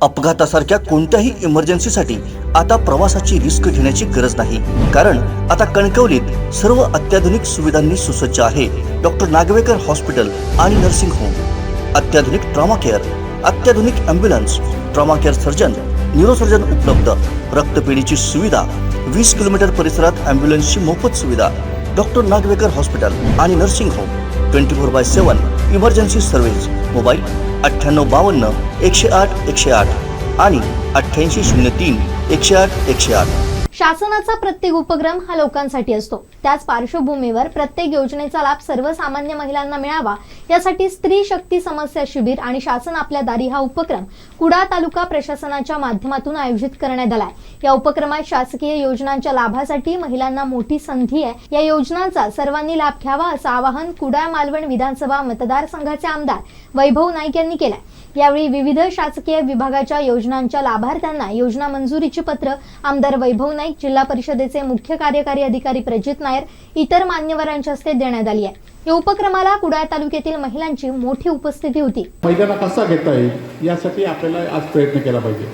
अपघातासारख्या कोणत्याही इमर्जन्सीसाठी आता प्रवासाची रिस्क घेण्याची गरज नाही, कारण आता कणकवलीत सर्व अत्याधुनिक सुविधांनी सुसज्ज आहे डॉक्टर नागवेकर हॉस्पिटल आणि नर्सिंग होम। अत्याधुनिक ट्रॉमा केअर, अत्याधुनिक ambulance, trauma care surgeon, neurosurgeon उपलब्ध, रक्तपेढीची सुविधा, 20 किलोमीटर परिसरात ॲम्ब्युलन्सची मोफत सुविधा। डॉक्टर नागवेकर हॉस्पिटल आणि nursing home 24/7 emergency service. Mobile 9852 108 108 आणि 8803 108 108। शासनाचा प्रत्येक उपक्रम हा लोकांसाठी असतो। त्याच पार्श्वभूमीवर प्रत्येक योजनेचा लाभ सर्वसामान्य महिलांना मिळावा यासाठी स्त्री शक्ती समस्या शिबिर आणि शासन आपल्या दारी हा उपक्रम कुडाळ तालुका प्रशासनाच्या माध्यमातून आयोजित करण्यात आलाय। या उपक्रमात शासकीय योजनांच्या लाभासाठी महिलांना मोठी संधी आहे। या योजनांचा सर्वांनी लाभ घ्यावा असं आवाहन कुडाळ मालवण विधानसभा मतदारसंघाचे आमदार वैभव नाईक यांनी केलंय। यावेळी विविध शासकीय विभागाच्या योजनांच्या लाभार्थ्यांना योजना मंजुरीची पत्र आमदार वैभव नाईक, जिल्हा परिषदेचे मुख्य कार्यकारी अधिकारी प्रजित नायर, इतर मान्यवरांच्या हस्ते देण्यात आली आहे। या उपक्रमाला कुडाळ तालुक्यातील महिलांची मोठी उपस्थिती होती। महिलांना कसा घेता येईल यासाठी आपल्याला आज प्रयत्न केला पाहिजे।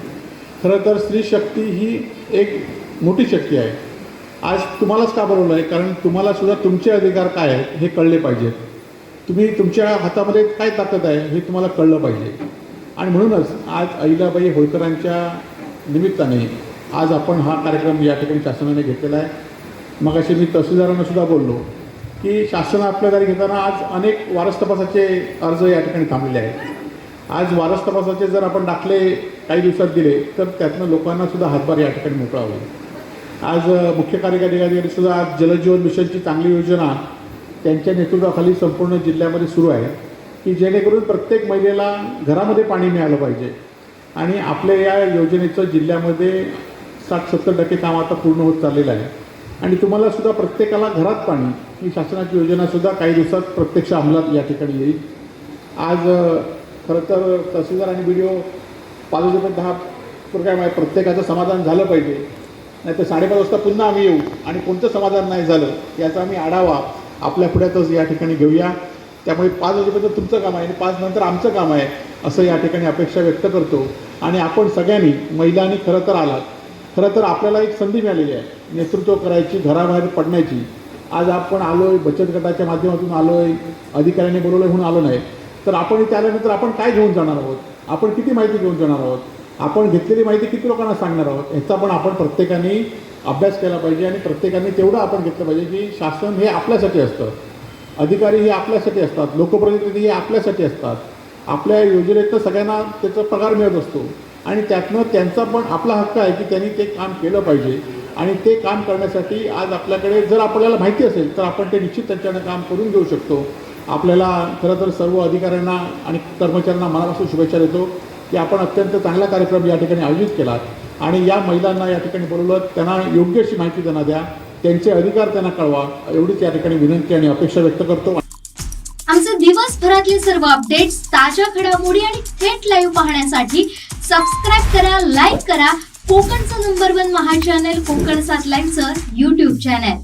खरं तर स्त्री शक्ती ही एक मोठी शक्ती आहे। आज तुम्हालाच का बोलवलं आहे, कारण तुम्हाला सुद्धा तुमचे अधिकार काय आहेत हे कळले पाहिजेत। तुम्ही तुमच्या हातामध्ये काय ताकद आहे हे तुम्हाला कळलं पाहिजे। आणि म्हणूनच आज अहिल्याबाई होळकरांच्या निमित्ताने आज आपण हा कार्यक्रम या ठिकाणी शासनाने घेतलेला आहे। मगाशी मी तहसीलदारांना सुद्धा बोललो की शासन आपल्या दारी घेताना आज अनेक वारस तपासाचे अर्ज या ठिकाणी थांबलेले आहेत। आज वारस तपासाचे जर आपण दाखले काही दिवसात दिले तर त्यातनं लोकांना सुद्धा हातभार या ठिकाणी मोकळा होईल। आज मुख्य कार्यकारी अधिकारी सुद्धा आज जलजीवन मिशनची चांगली योजना त्यांच्या नेतृत्वाखाली संपूर्ण जिल्ह्यामध्ये सुरू आहे की जेणेकरून प्रत्येक महिलेला घरामध्ये पाणी मिळालं पाहिजे। आणि आपल्या या योजनेचं जिल्ह्यामध्ये 60-70% काम आता पूर्ण होत चाललेलं आहे। आणि तुम्हाला सुद्धा प्रत्येकाला घरात पाणी ही शासनाची योजनासुद्धा काही दिवसात प्रत्यक्ष अंमलात या ठिकाणी येईल। आज खरं तर तहसीलदार आणि BDO 5 वाजेपर्यंत हा प्रोग्राम आहे, प्रत्येकाचं समाधान झालं पाहिजे, नाही तर 5:30 वाजता पुन्हा आम्ही येऊ आणि कोणतं समाधान नाही झालं याचा आम्ही आढावा आपल्या पुढ्यातच या ठिकाणी घेऊया। त्यामुळे 5 वाजेपर्यंत तुमचं काम आहे आणि 5 नंतर आमचं काम आहे असं या ठिकाणी अपेक्षा व्यक्त करतो। आणि आपण सगळ्यांनी महिलांनी खरं तर आलात, खरं तर आपल्याला एक संधी मिळालेली आहे नेतृत्व करायची, घराबाहेर पडण्याची। आज आपण आलो आहे, बचत गटाच्या माध्यमातून आलो आहे, अधिकाऱ्यांनी बोलवलं म्हणून आलो नाही, तर आपण इथे आल्यानंतर आपण काय घेऊन जाणार आहोत, आपण किती माहिती घेऊन जाणार आहोत, आपण घेतलेली माहिती किती लोकांना सांगणार आहोत ह्याचा पण आपण प्रत्येकाने अभ्यास केला पाहिजे। आणि प्रत्येकाने तेवढं आपण घेतलं पाहिजे की शासन हे आपल्यासाठी असतं, अधिकारी हे आपल्यासाठी असतात, लोकप्रतिनिधी हे आपल्यासाठी असतात। आपल्या योजनेतनं सगळ्यांना त्याचा पगार मिळत असतो आणि त्यातनं त्यांचा पण आपला हक्क आहे की त्यांनी ते काम केलं पाहिजे। आणि ते काम करण्यासाठी आज आपल्याकडे जर आपल्याला माहिती असेल तर आपण ते निश्चित त्यांच्यानं काम करून घेऊ शकतो। आपल्याला खरं तर सर्व अधिकाऱ्यांना आणि कर्मचाऱ्यांना मनापासून शुभेच्छा देतो की आपण अत्यंत चांगला कार्यक्रम या ठिकाणी आयोजित केला आणि या महिलांना या ठिकाणी बोलवलं, त्यांना योग्य अशी माहिती त्यांना द्या, त्यांचे अधिकार त्यांना कळवा, एवढीच या ठिकाणी विनंती आणि अपेक्षा व्यक्त करतो। आमचे दिवसभरातले सर्व अपडेट्स, ताज्या घडामोडी आणि थेट लाईव्ह पाहण्यासाठी सबस्क्राइब करा, लाईक करा कोकणचं नंबर 1 महा चॅनल कोकण 7 लाईव्हचं YouTube चॅनल।